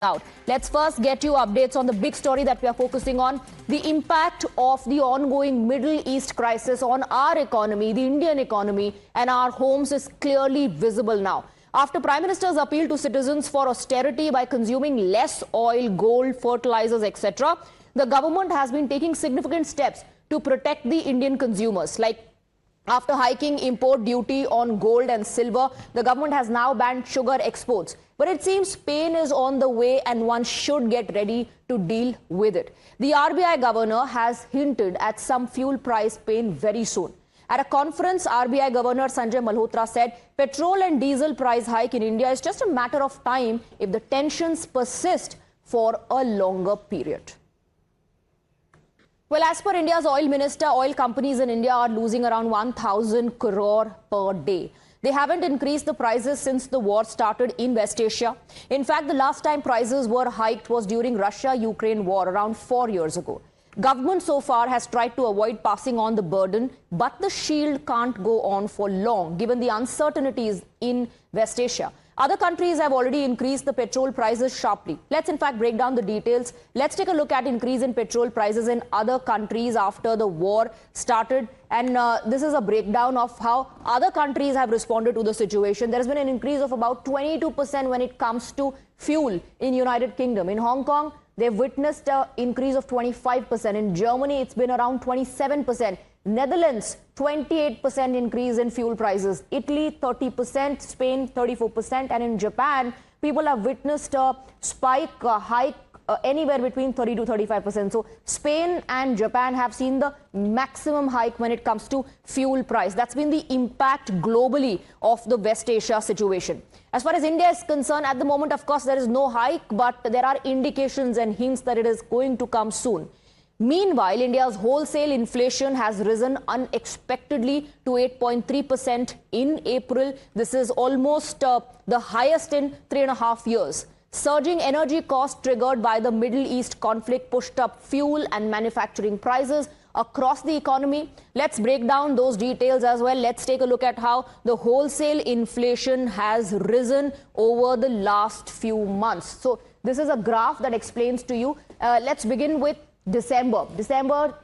Out. Let's first get you updates on the big story that we are focusing on. The impact of the ongoing Middle East crisis on our economy, the Indian economy, and our homes is clearly visible now. After Prime Minister's appeal to citizens for austerity by consuming less oil, gold, fertilizers, etc., the government has been taking significant steps to protect the Indian consumers. Like after hiking import duty on gold and silver, the government has now banned sugar exports. But it seems pain is on the way and one should get ready to deal with it. The RBI Governor has hinted at some fuel price pain very soon. At a conference, RBI Governor Sanjay Malhotra said petrol and diesel price hike in India is just a matter of time if the tensions persist for a longer period. Well, as per India's oil minister, oil companies in India are losing around 1,000 crore per day. They haven't increased the prices since the war started in West Asia. In fact, the last time prices were hiked was during Russia-Ukraine war around 4 years ago. Government so far has tried to avoid passing on the burden, but the shield can't go on for long given the uncertainties in West Asia. Other countries have already increased the petrol prices sharply. Let's in fact break down the details. Let's take a look at increase in petrol prices in other countries after the war started. And this is a breakdown of how other countries have responded to the situation. There has been an increase of about 22% when it comes to fuel in United Kingdom. In Hong Kong, they've witnessed an increase of 25%. In Germany, it's been around 27%. Netherlands, 28% increase in fuel prices. Italy, 30%. Spain, 34%. And in Japan, people have witnessed a spike, a hike anywhere between 30 to 35%. So Spain and Japan have seen the maximum hike when it comes to fuel price. That's been the impact globally of the West Asia situation. As far as India is concerned, at the moment, of course, there is no hike, but there are indications and hints that it is going to come soon. Meanwhile, India's wholesale inflation has risen unexpectedly to 8.3% in April. This is almost the highest in 3.5 years. Surging energy costs triggered by the Middle East conflict pushed up fuel and manufacturing prices across the economy. Let's break down those details as well. Let's take a look at how the wholesale inflation has risen over the last few months. So this is a graph that explains to you. Let's begin with December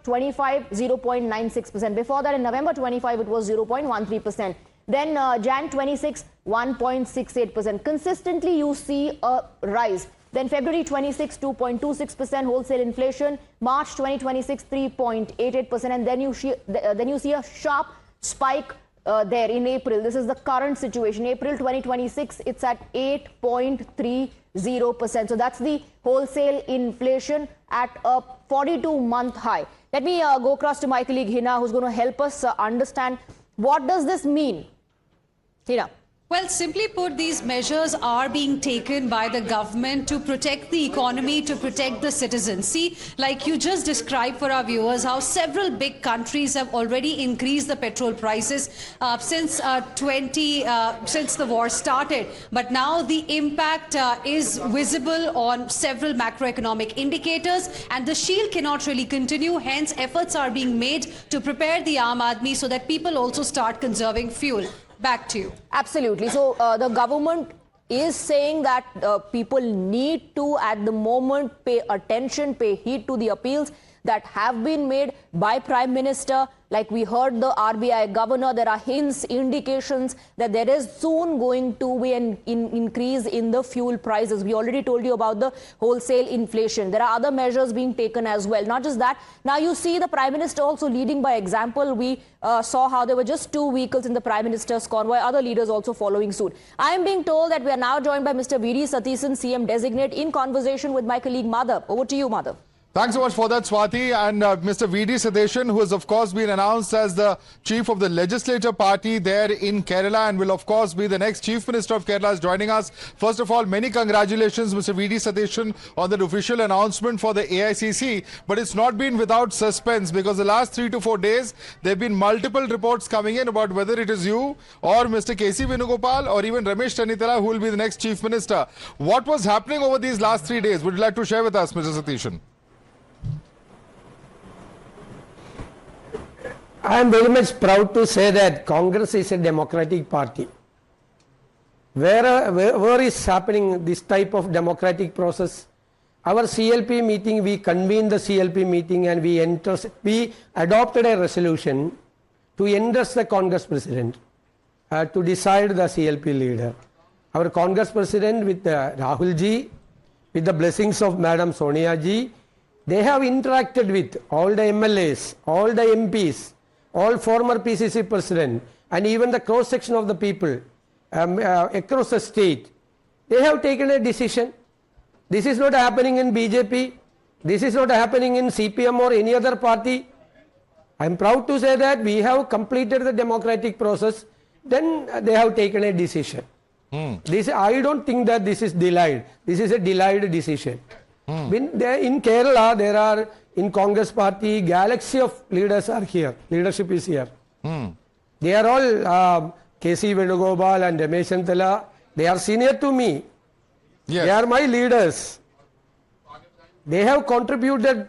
25, 0.96%. Before that, in November 25, it was 0.13%. Then Jan 26, 1.68%. Consistently, you see a rise. Then February 26, 2.26% wholesale inflation. March 2026, 3.88%. And then you see a sharp spike there in April. This is the current situation. April 2026, it's at 8.30%. So that's the wholesale inflation at a 42-month high. Let me go across to my colleague Hina, who's going to help us understand what does this mean. Hina. Well, simply put, these measures are being taken by the government to protect the economy, to protect the citizens. See, like you just described for our viewers, how several big countries have already increased the petrol prices since the war started. But now the impact is visible on several macroeconomic indicators, and the shield cannot really continue. Hence, efforts are being made to prepare the Aam Aadmi so that people also start conserving fuel. Back to you. Absolutely. So the government is saying that people need to, at the moment, pay attention, pay heed to the appeals that have been made by Prime Minister. Like we heard the RBI Governor, there are hints, indications that there is soon going to be an increase in the fuel prices. We already told you about the wholesale inflation. There are other measures being taken as well. Not just that, now you see the Prime Minister also leading by example. We saw how there were just 2 vehicles in the Prime Minister's convoy, other leaders also following suit. I am being told that we are now joined by Mr. VD Satheesan, CM-Designate, in conversation with my colleague Madhav. Over to you, Madhav. Thanks so much for that, Swati. And Mr. VD Satheesan, who has of course been announced as the chief of the legislature party there in Kerala and will of course be the next chief minister of Kerala, is joining us. First of all, many congratulations, Mr. VD Satheesan, on that official announcement for the AICC. But it's not been without suspense, because the last 3 to 4 days, there have been multiple reports coming in about whether it is you or Mr. KC Venugopal or even Ramesh Channitala who will be the next chief minister. What was happening over these last 3 days? Would you like to share with us, Mr. Satheesan? I am very much proud to say that Congress is a democratic party. where is happening this type of democratic process? Our CLP meeting, we convened the CLP meeting and we adopted a resolution to endorse the Congress President to decide the CLP leader. Our Congress President with Rahul ji, with the blessings of Madam Sonia ji, they have interacted with all the MLAs, all the MPs, all former PCC President and even the cross section of the people across the state. They have taken a decision. This is not happening in BJP. This is not happening in CPM or any other party. I am proud to say that we have completed the democratic process. Then they have taken a decision. I don't think that this is delayed. This is a delayed decision. In Kerala, there are in Congress party, galaxy of leaders are here. Leadership is here. They are all KC Venugopal and Ramesh Chennithala. They are senior to me. Yes. They are my leaders. They have contributed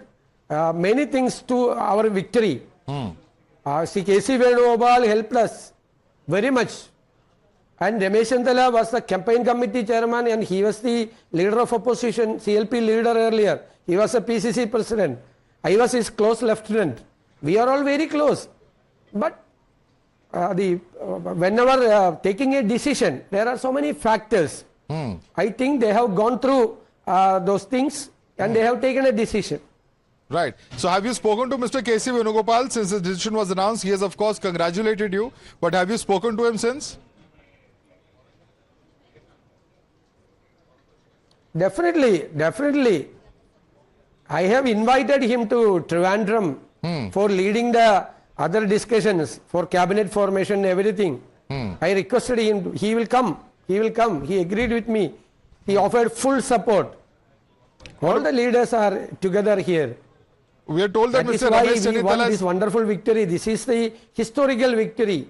many things to our victory. KC Venugopal helped us very much. And Ramesh Chennithala was the campaign committee chairman and he was the leader of opposition, CLP leader earlier. He was a PCC president. I was his close lieutenant. We are all very close. But whenever taking a decision, there are so many factors. I think they have gone through those things and they have taken a decision. Right. So have you spoken to Mr. KC Venugopal since the decision was announced? He has of course congratulated you, but have you spoken to him since? Definitely. I have invited him to Trivandrum for leading the other discussions for cabinet formation and everything. I requested him, he will come. He agreed with me. He offered full support. All the leaders are together here. We are told that Mr. Ramesh Chennithala won this wonderful victory. This is the historical victory.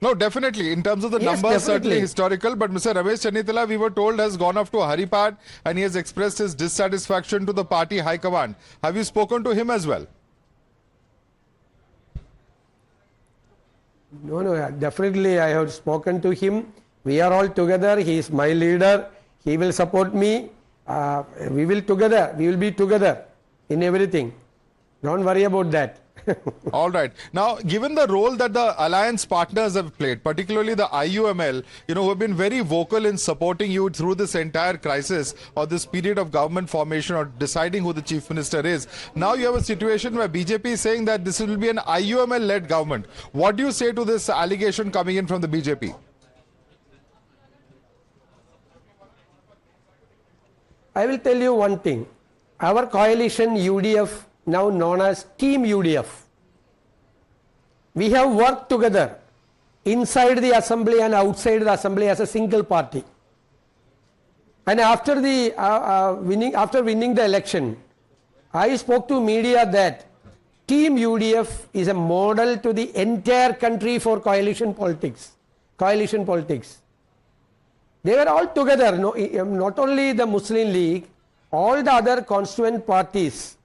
No, definitely. In terms of the numbers, certainly historical. But Mr. Ramesh Chennithala, we were told, has gone off to Haripad and he has expressed his dissatisfaction to the party high command. Have you spoken to him as well? No, definitely I have spoken to him. We are all together. He is my leader. He will support me. We will be together in everything. Don't worry about that. All right. Now, given the role that the alliance partners have played, particularly the IUML, who have been very vocal in supporting you through this entire crisis or this period of government formation or deciding who the chief minister is. Now you have a situation where BJP is saying that this will be an IUML-led government. What do you say to this allegation coming in from the BJP? I will tell you one thing. Our coalition UDF, now known as Team UDF, we have worked together inside the assembly and outside the assembly as a single party. And after winning the election, I spoke to media that Team UDF is a model to the entire country for coalition politics. They were all together, not only the Muslim League, all the other constituent parties.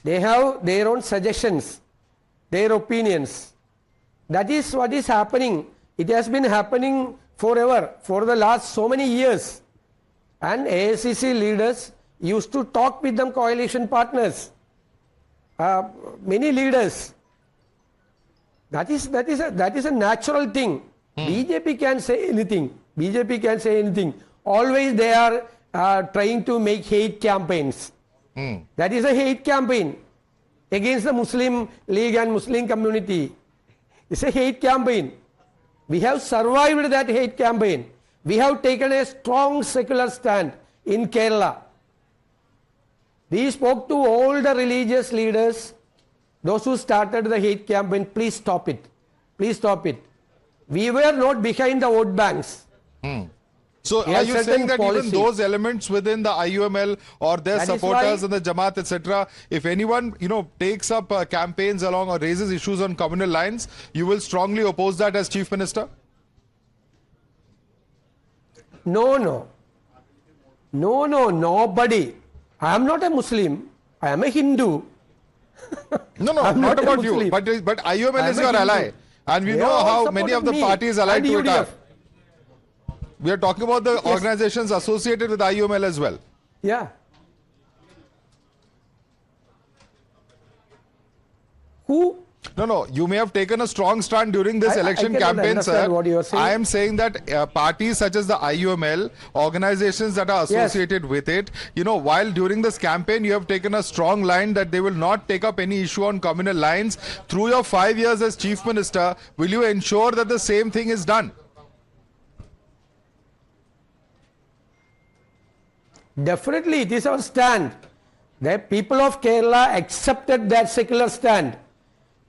They have their own suggestions, their opinions. That is what is happening. It has been happening forever, for the last so many years. And AICC leaders used to talk with them coalition partners. Many leaders. That is a natural thing. BJP can say anything. Always they are trying to make hate campaigns. That is a hate campaign against the Muslim League and Muslim community. It's a hate campaign. We have survived that hate campaign. We have taken a strong secular stand in Kerala. We spoke to all the religious leaders, those who started the hate campaign, please stop it. We were not behind the vote banks. So are you saying that even those elements within the IUML or their supporters and the Jamaat, etc., if anyone, takes up campaigns along or raises issues on communal lines, you will strongly oppose that as Chief Minister? No, nobody. I am not a Muslim. I am a Hindu. No, not about you. But IUML is your ally. And we know how many of the parties allied to it are. We are talking about the organizations associated with IUML as well. Yeah. Who? No, you may have taken a strong stand during this election I cannot campaign, understand sir. what you are saying. I am saying that parties such as the IUML, organizations that are associated with it, you know, while during this campaign you have taken a strong line that they will not take up any issue on communal lines. Through your 5 years as Chief Minister, will you ensure that the same thing is done? Definitely, it is our stand. The people of Kerala accepted that secular stand.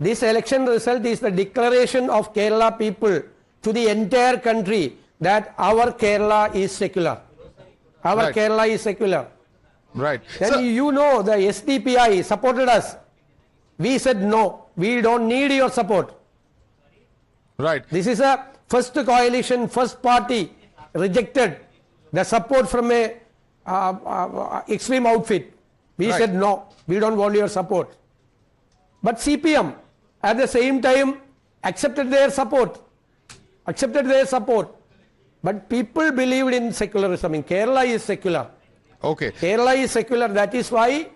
This election result is the declaration of Kerala people to the entire country that our Kerala is secular. Our Right. Kerala is secular. Right. Then Sir, you know the SDPI supported us. We said no, we don't need your support. right. This is a first coalition, first party rejected the support from a extreme outfit. We Right. said no, we don't want your support. But CPM at the same time accepted their support. But people believed in secularism. In Kerala is secular. Okay. Kerala is secular. That is why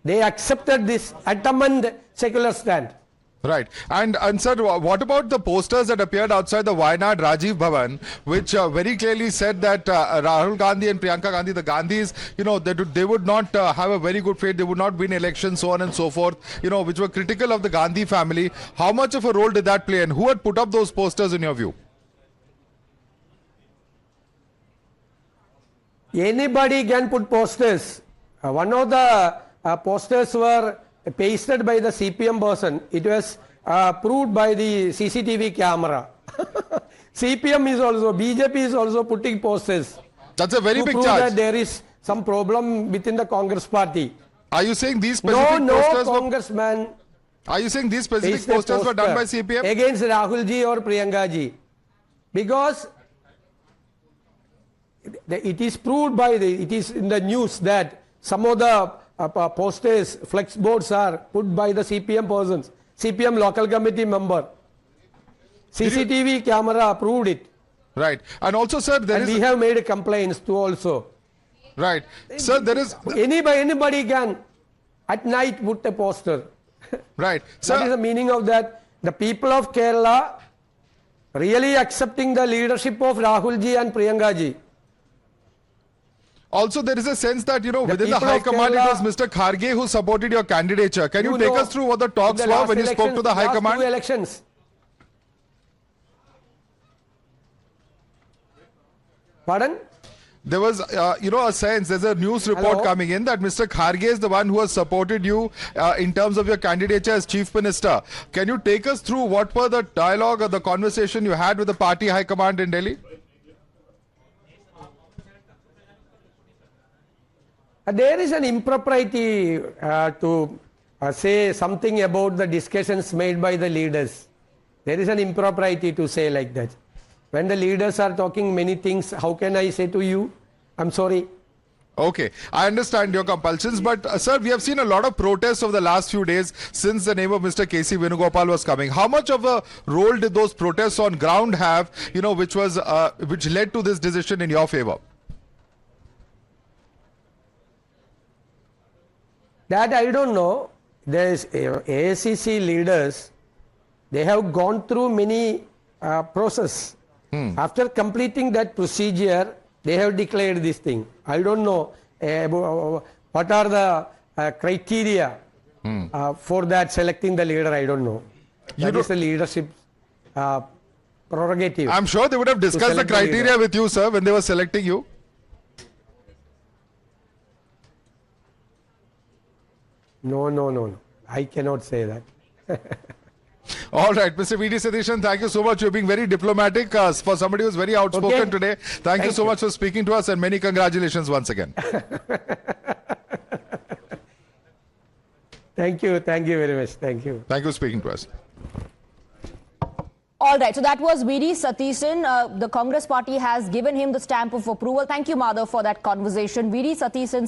they accepted this adamant secular stand. Right. And sir, what about the posters that appeared outside the Wayanad Rajiv Bhavan, which very clearly said that Rahul Gandhi and Priyanka Gandhi, the Gandhis, you know, they would not have a very good fate, they would not win elections, so on and so forth, you know, which were critical of the Gandhi family. How much of a role did that play, and who had put up those posters in your view? Anybody can put posters. One of the posters were pasted by the CPM person. It was proved by the CCTV camera. CPM is also, BJP is also putting posters. That's a very to big prove charge. that there is some problem within the Congress party. Are you saying these specific No posters congressman are you saying these specific pasted a posters were done by poster CPM? against Rahul ji or Priyanka ji. Because it is proved by it is in the news that some of the posters, flex boards are put by the CPM persons, CPM local committee member. CCTV camera proved it. Right. And also, sir, And we have made complaints too also. right. Sir, there is Anybody can at night put a poster. right. What is the Sir, meaning of that? The people of Kerala really accepting the leadership of Rahul ji and Priyanka ji. also there is a sense that, you know, The within the people High of Command, it Kerala- was Mr. Kharge who supported your candidature. Can you take know, us through what the talks in the were last when you spoke to elections, the High last Command? two elections. Pardon? There was, you know, a sense, there's a news report Hello? coming in that Mr. Kharge is the one who has supported you in terms of your candidature as Chief Minister. Can you take us through what were the dialogue or the conversation you had with the party High Command in Delhi? There is an impropriety to say something about the discussions made by the leaders. There is an impropriety to say like that. When the leaders are talking many things, how can I say to you, I'm sorry. Okay, I understand your compulsions, but sir, we have seen a lot of protests over the last few days since the name of Mr. K.C. Venugopal was coming. How much of a role did those protests on ground have, you know, which led to this decision in your favor? That I don't know. There is AICC leaders, they have gone through many process. After completing that procedure, they have declared this thing. I don't know what are the criteria for that selecting the leader. I don't know. That is the leadership prerogative. I'm sure they would have discussed the select the criteria leader. with you, sir, when they were selecting you. No. I cannot say that. All right, Mr. VD Satheesan, thank you so much. You're being very diplomatic for somebody who's very outspoken Okay. today. Thank you so much for speaking to us, and many congratulations once again. Thank you very much. Thank you. Thank you for speaking to us. All right, so that was VD Satheesan. The Congress party has given him the stamp of approval. Thank you, Madhav, for that conversation. VD Satheesan